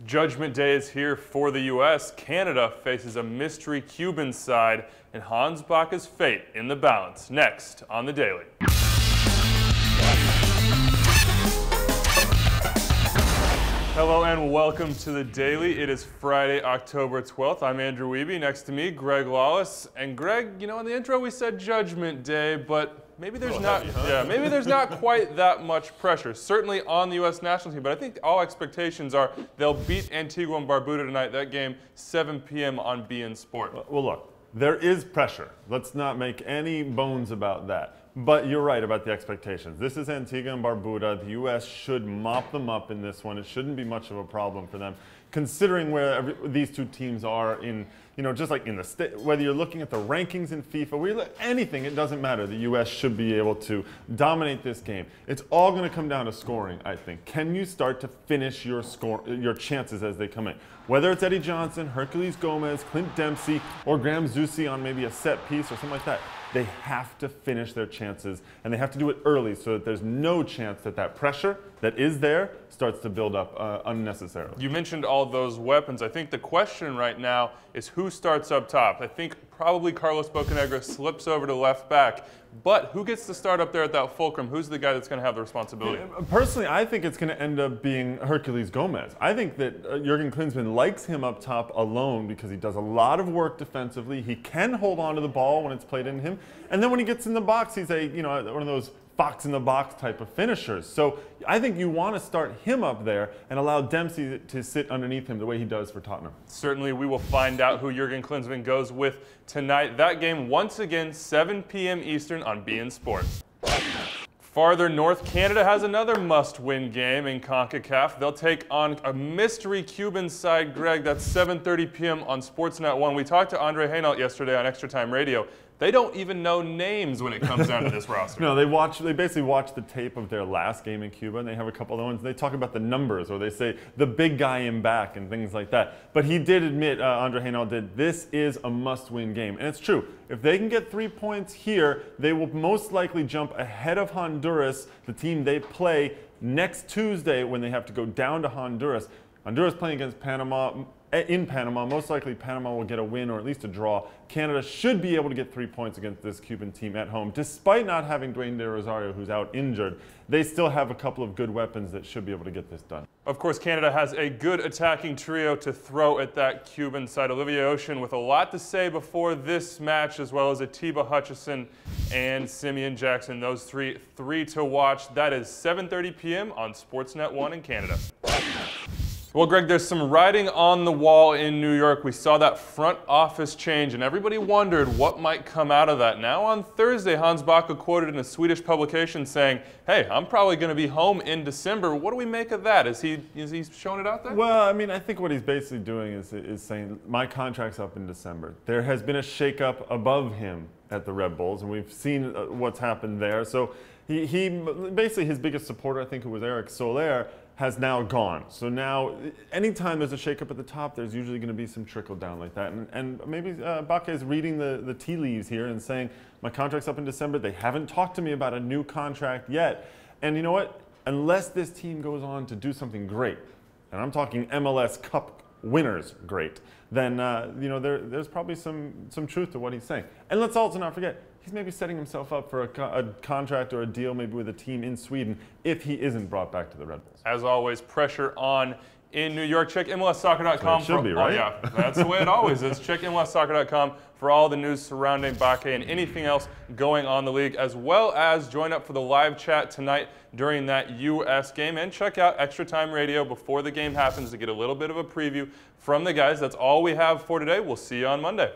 Judgment Day is here for the U.S. Canada faces a mystery Cuban side, and Hans Backe's fate in the balance. Next on The Daily. Hello and welcome to The Daily. It is Friday, October 12th. I'm Andrew Wiebe. Next to me, Greg Lawless. And Greg, you know, in the intro we said Judgment Day, but maybe there's maybe there's not quite that much pressure. Certainly on the U.S. national team, but I think all expectations are they'll beat Antigua and Barbuda tonight. That game, 7 p.m. on beIN Sport. Well, look, there is pressure. Let's not make any bones about that. But you're right about the expectations. This is Antigua and Barbuda. The U.S. should mop them up in this one. It shouldn't be much of a problem for them, considering where these two teams are in, you know, just like in the state. Whether you're looking at the rankings in FIFA, anything, it doesn't matter. The U.S. should be able to dominate this game. It's all going to come down to scoring, I think. Can you start to finish your chances as they come in? Whether it's Eddie Johnson, Herculez Gomez, Clint Dempsey, or Graham Zusi on maybe a set piece or something like that. They have to finish their chances, and they have to do it early so that there's no chance that that pressure that is there starts to build up unnecessarily. You mentioned all those weapons. I think the question right now is who starts up top. I think probably Carlos Bocanegra slips over to left back, but who gets to start up there at that fulcrum? Who's the guy that's going to have the responsibility? Personally, I think it's going to end up being Herculez Gomez. I think that Jurgen Klinsmann likes him up top alone because he does a lot of work defensively. He can hold on to the ball when it's played in him, and then when he gets in the box, he's one of those box in the box type of finishers. So I think you want to start him up there and allow Dempsey to sit underneath him the way he does for Tottenham. Certainly we will find out who Jurgen Klinsmann goes with tonight. That game once again 7 p.m. Eastern on beIN Sport. Farther north, Canada has another must-win game in CONCACAF. They'll take on a mystery Cuban side, Greg. That's 7:30 p.m. on Sportsnet 1. We talked to Andre Hainault yesterday on Extra Time Radio. They don't even know names when it comes down to this roster. No, they basically watch the tape of their last game in Cuba, and they have a couple other ones. They talk about the numbers, or they say the big guy in back and things like that. But he did admit, Andre Hainault did, this is a must-win game. And it's true. If they can get 3 points here, they will most likely jump ahead of Honduras, the team they play next Tuesday when they have to go down to Honduras. Honduras playing against Panama. In Panama, most likely Panama will get a win or at least a draw. Canada should be able to get 3 points against this Cuban team at home. Despite not having Dwayne De Rosario, who's out injured, they still have a couple of good weapons that should be able to get this done. Of course, Canada has a good attacking trio to throw at that Cuban side. Olivier Ocean with a lot to say before this match, as well as Atiba Hutchison and Simeon Jackson. Those three to watch. That is 7:30 p.m. on Sportsnet 1 in Canada. Well, Greg, there's some writing on the wall in New York. We saw that front office change, and everybody wondered what might come out of that. Now on Thursday, Hans Backe quoted in a Swedish publication saying, hey, I'm probably going to be home in December. What do we make of that? Is he showing it out there? Well, I mean, I think what he's basically doing is saying, my contract's up in December. There has been a shakeup above him at the Red Bulls, and we've seen what's happened there. So he basically, his biggest supporter, I think it was Eric Soler, has now gone. So now, anytime there's a shakeup at the top, there's usually going to be some trickle down like that. And maybe Backe is reading the tea leaves here and saying, my contract's up in December. They haven't talked to me about a new contract yet. And you know what? Unless this team goes on to do something great, and I'm talking MLS Cup winners great, then there's probably some truth to what he's saying. And let's also not forget, he's maybe setting himself up for a contract or a deal maybe with a team in Sweden if he isn't brought back to the Red Bulls. As always, pressure on in New York. Check MLSsoccer.com. It should be, right? Oh, yeah, that's the way it always is. Check MLSsoccer.com for all the news surrounding Backe and anything else going on in the league, as well as join up for the live chat tonight during that U.S. game. And check out Extra Time Radio before the game happens to get a little bit of a preview from the guys. That's all we have for today. We'll see you on Monday.